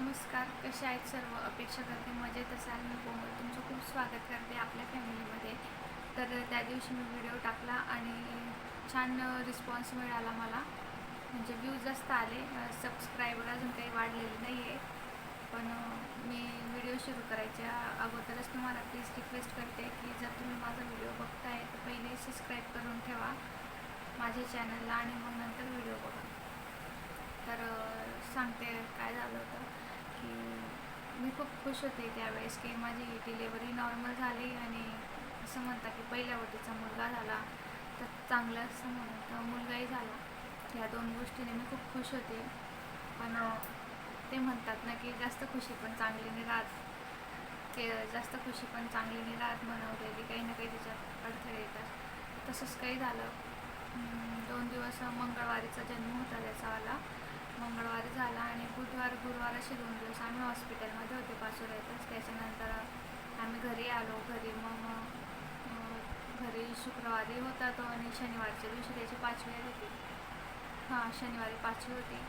नमस्कार, कसे आहेत सर्व? अपेक्षा करते मजेत असाल. मी कोमल तुमचं खूप स्वागत करते आपल्या फॅमिलीमध्ये. तर त्या दिवशी मी व्हिडिओ टाकला आणि छान रिस्पॉन्स मिळाला मला. म्हणजे व्ह्यूज जास्त आले. सबस्क्रायबर अजून काही वाढलेले नाही आहे. पण मी व्हिडिओ सुरू करायच्या अगोदरच तुम्हाला प्लीज रिक्वेस्ट करते की जर तुम्ही माझा व्हिडिओ बघताय तर पहिले सबस्क्राईब करून ठेवा माझ्या चॅनलला आणि मग नंतर व्हिडिओ बघा. तर सांगते काय झालं होतं की मी खूप खुश होते त्यावेळेस की माझी डिलेवरी नॉर्मल झाली आणि असं म्हणता की पहिल्या वटीचा मुलगा झाला तर चांगलं असं म्हणत मुलगाही झाला. ह्या दोन गोष्टीने मी खूप खुश होते. पण ते म्हणतात ना की जास्त खुशी पण चांगली नाही राहत, की जास्त खुशी पण चांगली नाही राहत म्हणवलेली, काही ना काही त्याच्यात अडथळे येतात. तसंच काही झालं. 2 दिवस मंगळवारीचा जन्म होता त्याचावाला. मंगळवारी झाला आणि बुधवार गुरुवार असे 2 दिवस आम्ही हॉस्पिटलमध्ये होते पाचोऱ्यातच. त्याच्यानंतर आम्ही घरी आलो. घरी शुक्रवारी होता तो आणि शनिवारच्या दिवशी त्याची 5वी होती. शनिवारी 5वी होती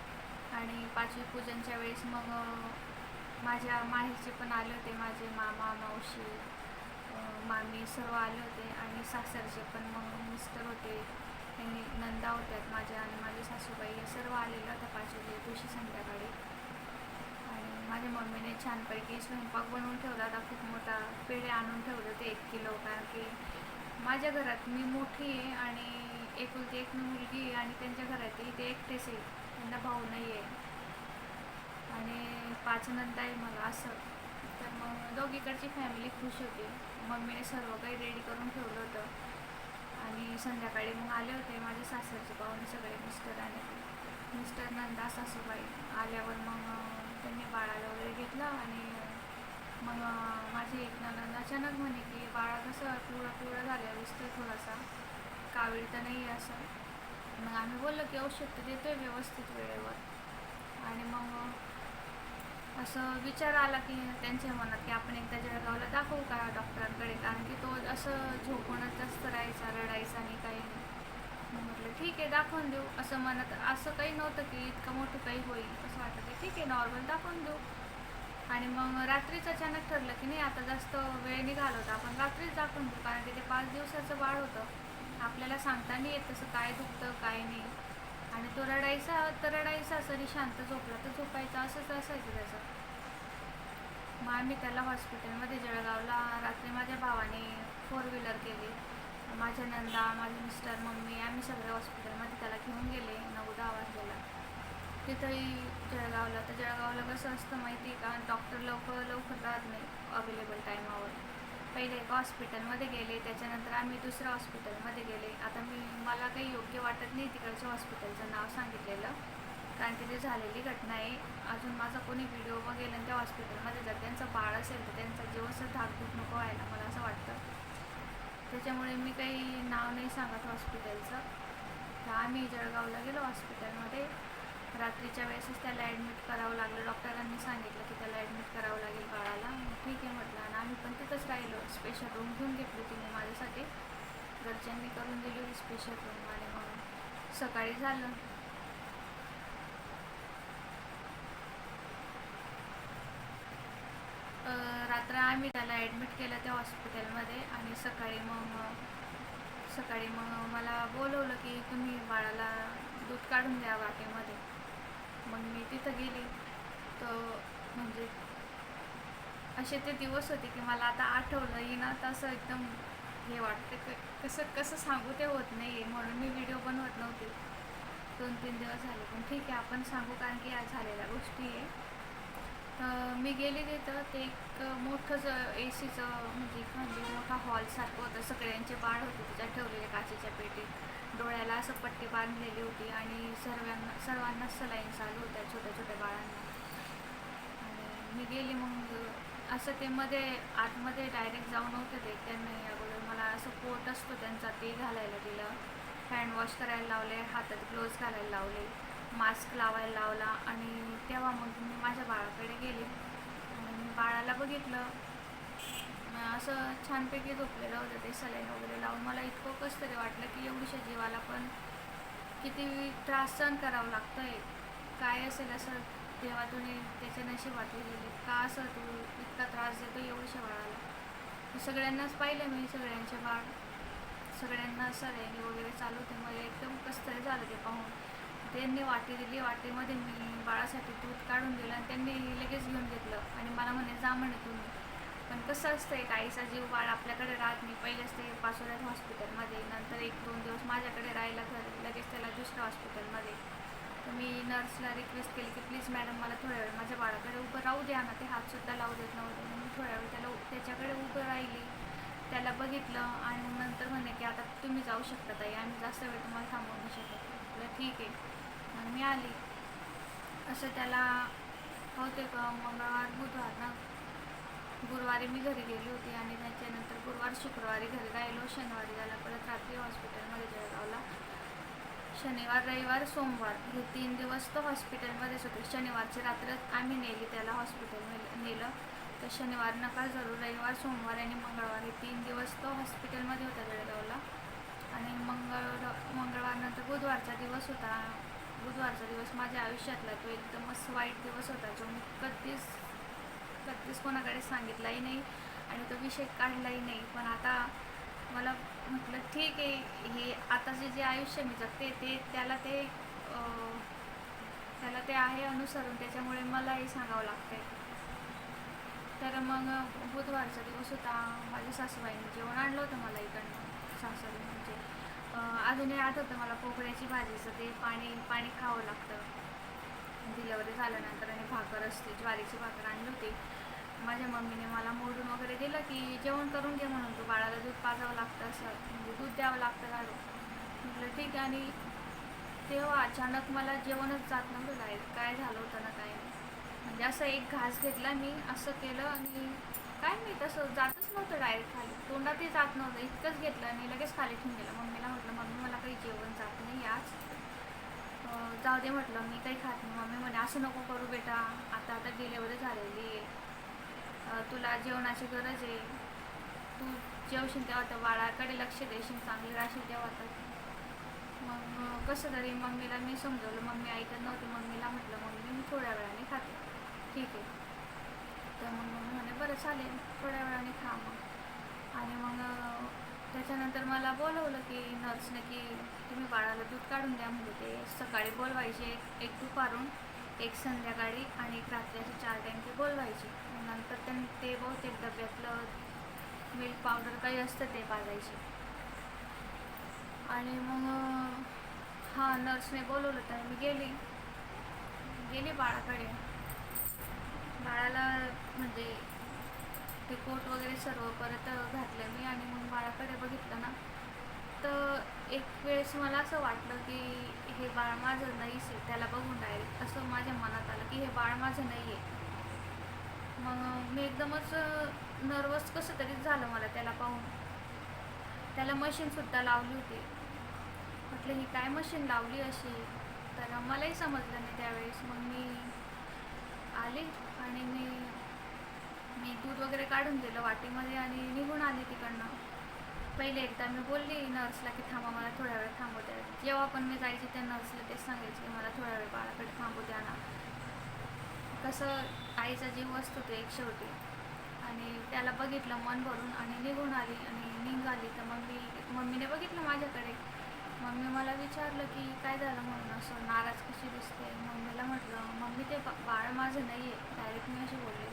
आणि 5वी पूजनच्या वेळेस मग माझ्या माहेरचे पण आले होते. माझे मामा मावशी मामी सर्व आले होते आणि सासरचे पण मग मिस्टर होते, त्यांनी नंदा होत्यात माझ्या आणि माझी सासूबाई हे सर्व आलेलं होतं 5वी दिवशी संध्याकाळी. आणि माझ्या मम्मीने छानपैकी स्वयंपाक बनवून ठेवला होता. खूप मोठा पेढे आणून ठेवले होते 1 किलो. कारण की माझ्या घरात मी मोठी आहे आणि एकुलती एक मुलगी आहे आणि त्यांच्या घरातही ते एकटेच आहे, त्यांना भाऊ नाही आहे आणि 5 नंदा आहे मला असं. तर मग दोघीकडची फॅमिली खुश होती. मम्मीने सर्व काही रेडी करून ठेवलं होतं आणि संध्याकाळी मग आले होते माझे सासरचे पाहुणे सगळे, मिस्टर नंदा सासूबाई. आल्यावर मग त्यांनी बाळाला वगैरे घेतलं आणि मग माझी एक नणंद अचानक म्हणे की बाळा कसं पिवळा झालं दिसतोय, थोडासा कावीळ तर नाही आहे असं. मग आम्ही बोललो की औषध तर देतोय व्यवस्थित वेळेवर. आणि मग असं विचार आला की त्यांच्या मनात की आपण एकदा जळगावला दाखवू का डॉक्टरांकडे, कारण की तो असं झोपूनच जास्त राहायचा, रडायचा आणि काही नाही. मग म्हटलं ठीक आहे दाखवून देऊ. असं मनात असं काही नव्हतं की इतकं मोठं काही होईल, असं वाटतं की ठीक आहे नॉर्मल दाखवून देऊ. आणि मग रात्रीच अचानक ठरलं की नाही आता जास्त वेळ निघाला होता, आपण रात्रीच दाखवून देऊ. कारण की ते 5 दिवसाचं बाळ होतं, आपल्याला सांगता नाही येत तसं काय दुखतं काय नाही. आणि तो रडायचा तर रडायचा, सरी शांत झोपला तर झोपायचा, असंच असायचं त्याचं. मग आम्ही त्याला हॉस्पिटलमध्ये जळगावला रात्री माझ्या भावाने 4 व्हीलर केली. माझ्या नंदा, माझे मिस्टर, मम्मी आम्ही सगळे हॉस्पिटलमध्ये त्याला घेऊन गेले 9-10 वाजलेला. तिथंही जळगावला, तर जळगावला कसं असतं माहिती आहे का, डॉक्टर लवकर राहत नाही अवेलेबल टायमावर. पहिले एका हॉस्पिटलमध्ये गेले, त्याच्यानंतर आम्ही दुसऱ्या हॉस्पिटलमध्ये गेले. आता मला काही योग्य वाटत नाही तिकडच्या हॉस्पिटलचं नाव सांगितलेलं, कारण की ते झालेली घटना आहे. अजून माझा कोणी व्हिडिओ बघेल आणि त्या हॉस्पिटलमध्ये जर त्यांचं बाळ असेल तर त्यांचा जीव असं धाकधूक नको व्हायला, मला असं वाटतं. त्याच्यामुळे मी काही नाव नाही सांगत हॉस्पिटलचं. तर आम्ही जळगावला गेलो हॉस्पिटलमध्ये. रात्रीच्या वेळेसच त्याला ॲडमिट करावं लागलं. डॉक्टरांनी सांगितलं की त्याला ॲडमिट करावं लागेल बाळाला. ठीक आहे म्हटलं आणि आम्ही पण तिथंच राहिलो. स्पेशल रूम घेऊन घेतली तिने माझ्यासाठी, घरच्यांनी करून दिली होती स्पेशल रूम. आणि मग सकाळी झालं. रात्र आम्ही त्याला ॲडमिट केलं त्या हॉस्पिटलमध्ये आणि सकाळी मग मला बोलवलं की तुम्ही बाळाला दूध काढून द्या वाटेमध्ये. मग मी तिथं गेली. तर म्हणजे असे ते दिवस होते की मला आता आठवलं येईना तर असं एकदम हे वाटतं, कसं सांगू ते होत नाही आहे, म्हणून मी व्हिडिओ बनवत नव्हते 2-3 दिवस झाले. पण ठीक आहे आपण सांगू, कारण की या झालेल्या गोष्टी आहे. मी गेले तिथं. ते एक मोठंच ACचं म्हणजे खाली मोठा हॉलसारखं होतं. सगळ्यांचे बाळ होते त्याच्यात ठेवलेले काचेच्या पेटीत. डोळ्याला असं पट्टी बांधलेली होती आणि सर्वांना सलाईन चालू होत्या छोट्या छोट्या बाळांना. आणि मी गेली. मग असं ते आतमध्ये डायरेक्ट जाऊ नव्हतं ते, त्यांनी अगोदर मला असं कोट असतो त्यांचा ते घालायला दिलं, हँड वॉश करायला लावले, हातात ग्लोव्ज घालायला लावले, मास्क लावायला लावला. आणि तेव्हा मग मी माझ्या बाळाकडे गेले आणि मी बाळाला बघितलं. असं छानपैकी झोपलेलं होतं ते सलाईन वगैरे लावून. मला इतकं कसं तरी वाटलं की एवढीशा जीवाला पण किती त्रास सहन करावं लागतं आहे, काय असेल असं तेव्हा तुम्ही त्याच्या नशिबात लिहिले का असं तू इतका त्रास देतो एवढ्याशा बाळाला. सगळ्यांनाच पाहिलं मी, सगळ्यांचे बाळ, सगळ्यांना सलाईनी वगैरे चालू होते. मला एकदम कसं तरी झालं ते पाहून. त्यांनी वाटी दिली, वाटीमध्ये मी बाळासाठी दूध काढून दिलं आणि त्यांनी लगेच घेऊन घेतलं आणि मला म्हणे जा म्हणे तुम्ही. पण कसं असतं एक आईचा जीव बाळ आपल्याकडे राहत नाही. पहिलेच ते पाचोऱ्यात हॉस्पिटलमध्ये, नंतर 1-2 दिवस माझ्याकडे राहायला घर, लगेच त्याला दुसऱ्या हॉस्पिटलमध्ये. तर मी नर्सला रिक्वेस्ट केली की प्लीज मॅडम मला थोड्या वेळ माझ्या बाळाकडे उभं राहू द्या ना. ते हातसुद्धा लावू देत नव्हते. मी थोड्या वेळ त्याच्याकडे उभं राहिली, त्याला बघितलं आणि नंतर म्हणे की आता तुम्ही जाऊ शकता ताई, आम्ही जास्त वेळ तुम्हाला थांबवू नाही शकत. म्हटलं ठीक आहे. मग मी आली. असं त्याला होते का मंगळवार बुधवार ना, गुरुवारी मी घरी गेली होती आणि त्याच्यानंतर गुरुवार शुक्रवारी घरी राहिलो. शनिवारी झाला परत रात्री हॉस्पिटलमध्ये जळगावला. शनिवार रविवार सोमवार हे 3 दिवस तो हॉस्पिटलमध्येच होते. शनिवारची रात्र आम्ही नेली त्याला हॉस्पिटल नेलं. तर शनिवार नका जरूर, रविवार सोमवार आणि मंगळवार हे 3 दिवस तो हॉस्पिटलमध्ये होता जळगावला. आणि मंगळवार नंतर बुधवारचा दिवस होता. बुधवारचा दिवस माझ्या आयुष्यातला तो एकदमच वाईट दिवस होता, जो मी कधीच कोणाकडे सांगितलाही नाही आणि तो विषय काढलाही नाही. पण आता मला म्हटलं ठीक आहे, हे आताचे जे आयुष्य मी जगते त्याला ते आहे अनुसरून, त्याच्यामुळे मलाही सांगावं लागतंय. तर मग बुधवारचा दिवस होता. माझ्या सासूबाईंनी जेवण आणलं होतं मला इकडनं, सासरी म्हणजे अजूनही आठवतं मला. पोकळ्याची भाजीचं ते पाणी खावं लागतं डिलेवरी झाल्यानंतर, आणि भाकर असते, ज्वारीची भाकर आणली होती. माझ्या मम्मीने मला मोडून वगैरे दिलं की जेवण करून घे म्हणून, तू बाळाला दूध पाजावं लागतं, असं म्हणजे दूध द्यावं लागतं गाडू. म्हटलं ठीक आहे. आणि तेव्हा अचानक मला जेवणच जात नव्हतं. डायरेक्ट काय झालं होतं ना काय नाही, म्हणजे असं एक घास घेतला मी, असं केलं आणि काय नाही तसं जातच नव्हतं. डायरेक्ट खाली तोंडातही जात नव्हतं. इतकंच घेतलं आणि लगेच खाली ठेवून गेलं. मम्मीला म्हटलं मम्मी मला काही जेवण जात नाही आज, जाऊ दे म्हटलं, मी काही खात नाही. मम्मी म्हणे असं नको करू बेटा, आता डिलेवरी झालेली आहे, तुला जेवणाची गरज आहे, तू जेवशील तेव्हा तर बाळाकडे लक्ष देशील, चांगली राहशील तेव्हा तर. मग कसं तरी मम्मीला मी समजवलं. मम्मी ऐकत नव्हती. मम्मीला म्हटलं मम्मी मी थोड्या वेळाने खाते. ठीक आहे. तर मग मम्मी म्हणे बरं चालेल, थोड्या वेळाने खा मग. आणि मग त्याच्यानंतर मला बोलवलं की नर्सने की तुम्ही बाळाला दूध काढून द्या. म्हणजे ते सकाळी बोलवायचे, एक दुपारून, एक संध्याकाळी आणि एक रात्री, असे 4 टाईम ते बोलवायचे. नंतर त्यांनी ते बहुतेक डब्यातलं मिल्क पावडर काही असतं ते पाजायचे. आणि मग नर्सने बोलवलं तर मी गेली बाळाकडे. बाळाला म्हणजे ते कोट वगैरे सर्व परत घातलं मी आणि मग बाळाकडे बघितलं ना, तर एक वेळेस मला असं वाटलं की हे बाळ माझं नाहीच आहे. त्याला बघून डायरेक्ट असं माझ्या मनात आलं की हे बाळ माझं नाही आहे. मग मी एकदमच नर्वस कसं तरीच झालं मला त्याला पाहून. त्याला मशीनसुद्धा लावली होती. म्हटलं ही काय मशीन लावली अशी, तर मलाही समजलं नाही त्यावेळेस. मग मी आले आणि मी दूध वगैरे काढून दिलं वाटीमध्ये आणि निघून आले तिकडनं. पहिले एकदा मी बोलली नर्सला की थांबा, मला थोड्या वेळ थांबू द्या. जेव्हा पण मी जायचे त्या नर्सला तेच सांगायचे की मला थोड्या वेळ बाळाकडे थांबू द्या ना. कसं आईचा जीव असतो तो एक शेवटी. आणि त्याला बघितलं मन भरून आणि निघून आली आणि निघाली. तर मग मम्मीने बघितलं माझ्याकडे. मम्मी मला विचारलं की काय झालं म्हणून असं नाराज कशी दिसते. मम्मीला म्हटलं मम्मी ते बाळ माझं नाही आहे, डायरेक्ट मी अशी बोलले.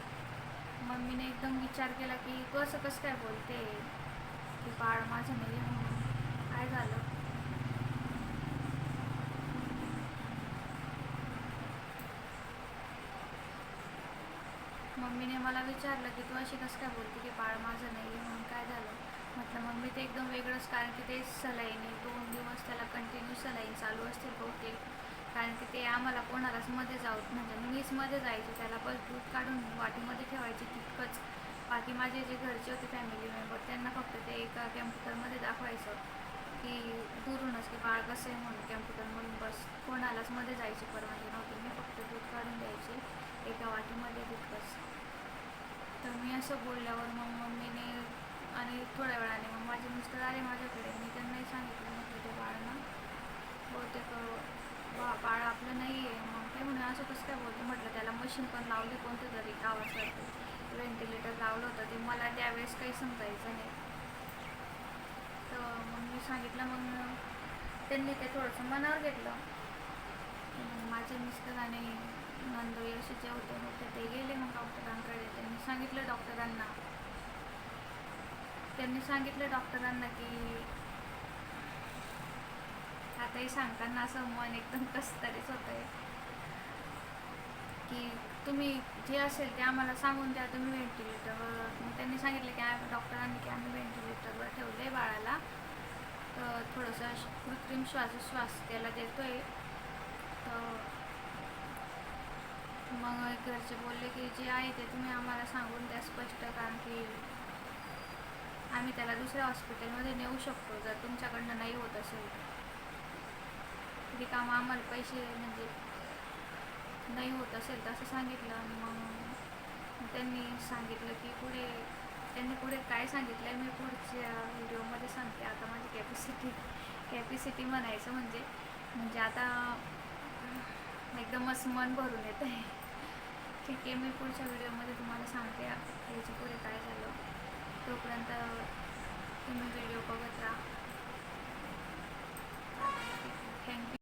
मम्मीने एकदम विचार केला की तू असं कसं काय बोलते की बाळ माझं नाही आहे म्हणून, काय झालं. मम्मीने मला विचारलं की तू अशी कसं काय बोलते की बाळ माझं नाही आहे म्हणून, काय झालं. म्हटलं मम्मी ते एकदम वेगळंच, कारण की ते सलाईन 2 दिवस त्याला कंटिन्यू सलाईन चालू असते बहुतेक. कारण की ते आम्हाला कोणालाच मध्ये म्हणजे मीच मध्ये जायचे, त्याला बस दूध काढून वाटीमध्ये ठेवायचे तितकंच. बाकी माझे जे घरचे होते फॅमिली मेंबर त्यांना फक्त ते एका कॅम्प्युटरमध्ये दाखवायचं की दुरूनच की बाळ कसं आहे म्हणून कॅम्प्युटरमधून, बस. कोणालाच मध्ये जायची परवानगी नव्हती. मी फक्त दूध काढून द्यायचे एका वाटीमध्ये तितकंच. तर मी असं बोलल्यावर मग मम्मीने आणि थोड्या वेळाने मग माझे मिस्टर आले माझ्याकडे. मी त्यांनाही सांगितलं, म्हटलं ते बाळ ना बहुतेक बाळ आपलं नाही आहे. मग ते म्हणे असं कसं काय बोलते. म्हटलं त्याला मशीन पण लावली कोणतं तरी गावासारखं व्हेंटिलेटर लावलं होतं ते मला त्यावेळेस काही समजायचं नाही. तर मग मी सांगितलं. मग त्यांनी ते थोडंसं मनावर घेतलं. मग माझे मिस्टर आणि नंदोई असे जे होते ते गेले मग डॉक्टरांकडे. त्यांनी सांगितलं डॉक्टरांना की आताही सांगताना असं मन एकदम कसं तरीच होतं आहे की तुम्ही जे असेल ते आम्हाला सांगून द्या. तुम्ही व्हेंटिलेटरवर. मग त्यांनी सांगितलं की डॉक्टरांनी की आम्ही व्हेंटिलेटरवर ठेवलं आहे बाळाला. तर थोडंसं कृत्रिम श्वास त्याला देतो आहे. तर मग घरचे बोलले की जे आहे ते तुम्ही आम्हाला सांगून द्या स्पष्ट, कारण की आम्ही त्याला दुसऱ्या हॉस्पिटलमध्ये नेऊ शकतो जर तुमच्याकडनं नाही होत असेल तर. रिकामं आम्हाला पैसे म्हणजे नाही होत असेल तर असं सांगितलं. आणि मग त्यांनी सांगितलं की पुढे काय सांगितलं आहे मी पुढच्या व्हिडिओमध्ये सांगते. आता माझी कॅपॅसिटी म्हणायचं म्हणजे आता एकदमच मन भरून येत आहे. ठीक आहे, मी पुढच्या व्हिडिओमध्ये तुम्हाला सांगते याच्या पुढे काय झालं. तोपर्यंत तुम्ही व्हिडिओ बघत राहा. थँक्यू.